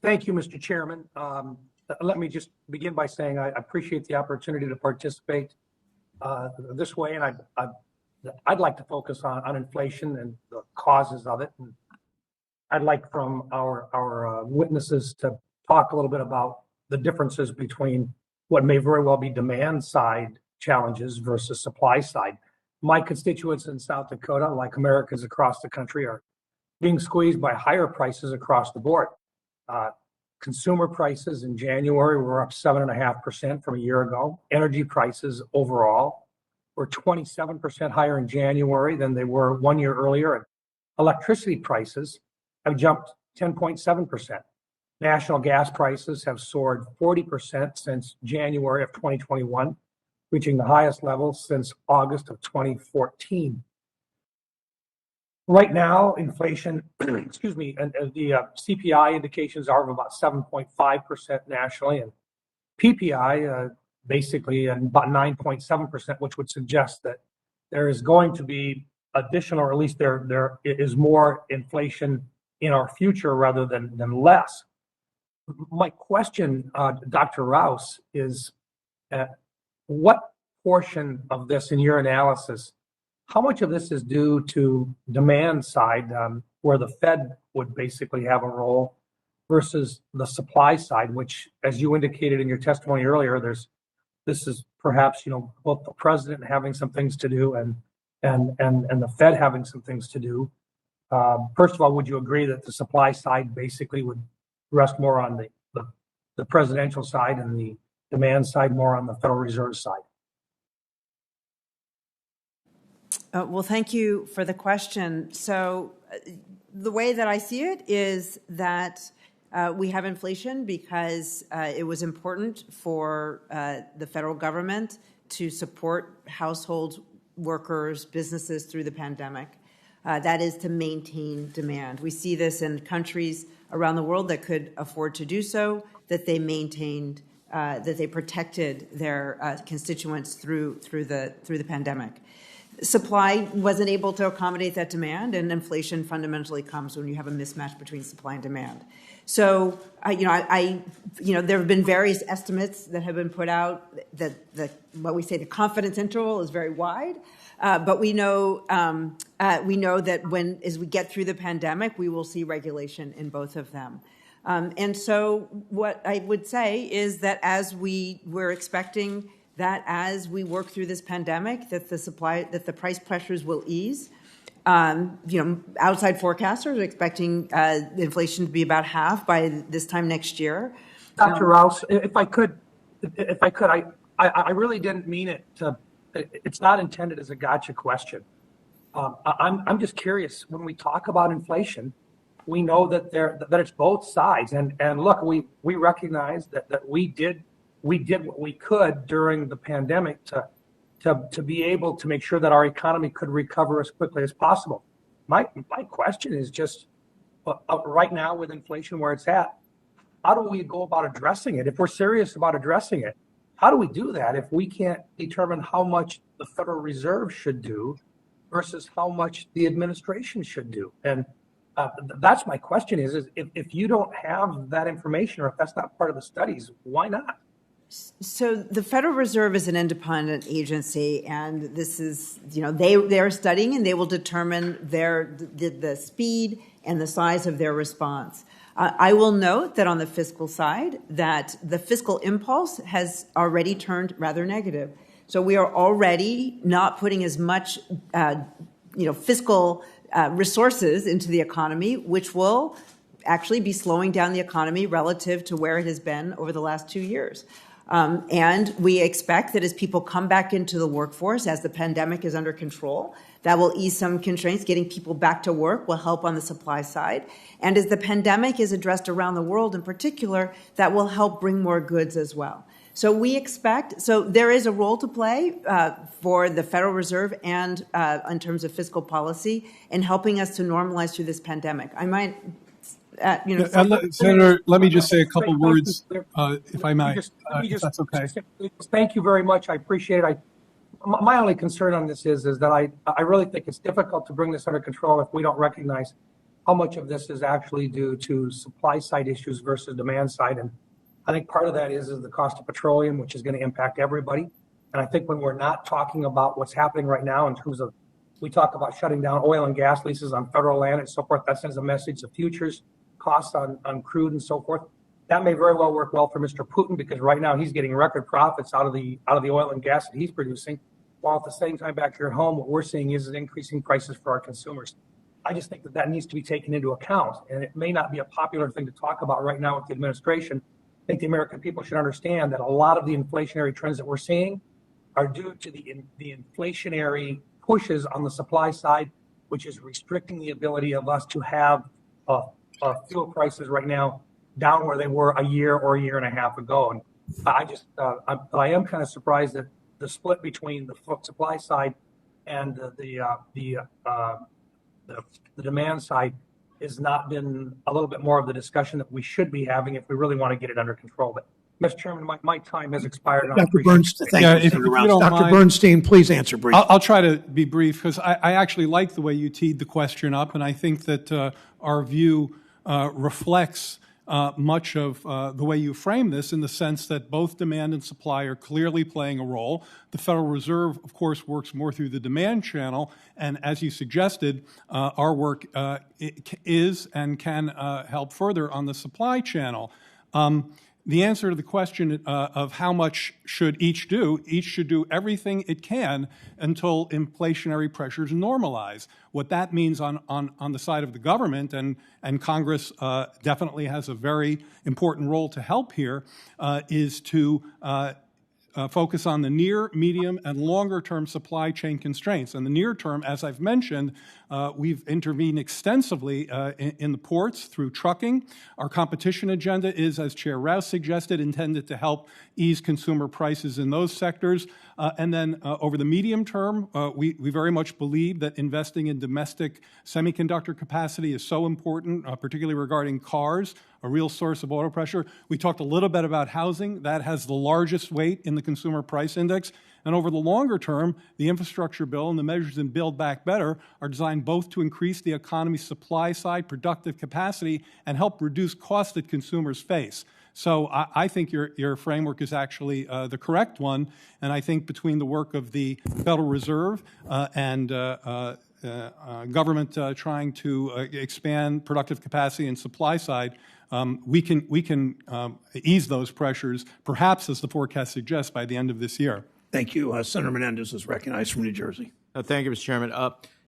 Thank you, Mr. Chairman. Let me just begin by saying I appreciate the opportunity to participate this way, and I'd like to focus on inflation and the causes of it. And I'd like from our witnesses to talk a little bit about the differences between what may very well be demand side challenges versus supply side. My constituents in South Dakota, like Americans across the country, are being squeezed by higher prices across the board. Consumer prices in January were up 7.5% from a year ago. Energy prices overall were 27% higher in January than they were 1 year earlier. And electricity prices have jumped 10.7%. National gas prices have soared 40% since January of 2021, reaching the highest level since August of 2014. Right now, inflation, excuse me, and the CPI indications are of about 7.5% nationally, and PPI basically about 9.7%, which would suggest that there is going to be additional, or at least there is more inflation in our future rather than less. My question, Dr. Rouse, is what portion of this in your analysis, how much of this is due to demand side, where the Fed would basically have a role, versus the supply side, which, as you indicated in your testimony earlier, this is perhaps both the president having some things to do and the Fed having some things to do. First of all, would you agree that the supply side basically would rest more on the presidential side and the demand side more on the Federal Reserve side? Well, thank you for the question. So the way that I see it is that we have inflation because it was important for the federal government to support households, workers, businesses through the pandemic. That is to maintain demand. We see this in countries around the world that could afford to do so, that they maintained, that they protected their constituents through the pandemic. Supply wasn't able to accommodate that demand, and inflation fundamentally comes when you have a mismatch between supply and demand. So, there have been various estimates that have been put out that what we say the confidence interval is very wide, but we know that as we get through the pandemic, we will see regulation in both of them. And so, what I would say is that we're expecting that as we work through this pandemic, that the price pressures will ease. Outside forecasters are expecting inflation to be about half by this time next year. Dr. Rouse, if I could, I really didn't mean it to. It's not intended as a gotcha question. I'm just curious. When we talk about inflation, we know that it's both sides, and look, we recognize that we did what we could during the pandemic to be able to make sure that our economy could recover as quickly as possible. My question is just right now with inflation where it's at, how do we go about addressing it? If we're serious about addressing it, how do we do that if we can't determine how much the Federal Reserve should do versus how much the administration should do? And that's my question is if you don't have that information or if that's not part of the studies, why not? So the Federal Reserve is an independent agency, and this is, they are studying, and they will determine the speed and the size of their response. I will note that on the fiscal side, that the fiscal impulse has already turned rather negative. So we are already not putting as much, fiscal resources into the economy, which will actually be slowing down the economy relative to where it has been over the last 2 years. And we expect that as people come back into the workforce, as the pandemic is under control, that will ease some constraints. Getting people back to work will help on the supply side. And as the pandemic is addressed around the world in particular, that will help bring more goods as well. So there is a role to play for the Federal Reserve and in terms of fiscal policy in helping us to normalize through this pandemic. I might... Senator, let me just say a couple words, if I might, if that's okay. Thank you very much. I appreciate it. My only concern on this is that I really think it's difficult to bring this under control if we don't recognize how much of this is actually due to supply side issues versus demand side. And I think part of that is the cost of petroleum, which is going to impact everybody. And I think when we're not talking about what's happening right now in terms of, we talk about shutting down oil and gas leases on federal land and so forth, that sends a message of futures costs on crude and so forth. That may very well work well for Mr. Putin, because right now he's getting record profits out of the oil and gas that he's producing, while at the same time back here at home, what we're seeing is increasing prices for our consumers. I just think that needs to be taken into account, and it may not be a popular thing to talk about right now with the administration. I think the American people should understand that a lot of the inflationary trends that we're seeing are due to the inflationary pushes on the supply side, which is restricting the ability of us to have fuel prices right now down where they were a year or a year and a half ago. And I am kind of surprised that the split between the supply side and the demand side has not been a little bit more of the discussion that we should be having if we really want to get it under control. But Mr. Chairman, my time has expired. Dr. Bernstein, thank you, Senator Rouse. Dr. Bernstein, please answer briefly. I'll try to be brief, because I actually like the way you teed the question up, and I think that our view reflects much of the way you frame this, in the sense that both demand and supply are clearly playing a role. The Federal Reserve, of course, works more through the demand channel, and as you suggested, our work is and can help further on the supply channel. The answer to the question of how much should each should do everything it can until inflationary pressures normalize. What that means on the side of the government, and Congress definitely has a very important role to help here, is to focus on the near, medium, and longer-term supply chain constraints. And the near term, as I've mentioned, we've intervened extensively in the ports through trucking. Our competition agenda is, as Chair Rouse suggested, intended to help ease consumer prices in those sectors. And then over the medium term, we very much believe that investing in domestic semiconductor capacity is so important, particularly regarding cars, a real source of auto pressure. We talked a little bit about housing. That has the largest weight in the consumer price index. And over the longer term, the infrastructure bill and the measures in Build Back Better are designed both to increase the economy's supply side productive capacity and help reduce costs that consumers face. So I think your framework is actually the correct one. And I think between the work of the Federal Reserve and government trying to expand productive capacity and supply side, we can ease those pressures, perhaps, as the forecast suggests, by the end of this year. Thank you. Senator Menendez is recognized from New Jersey. Thank you, Mr. Chairman.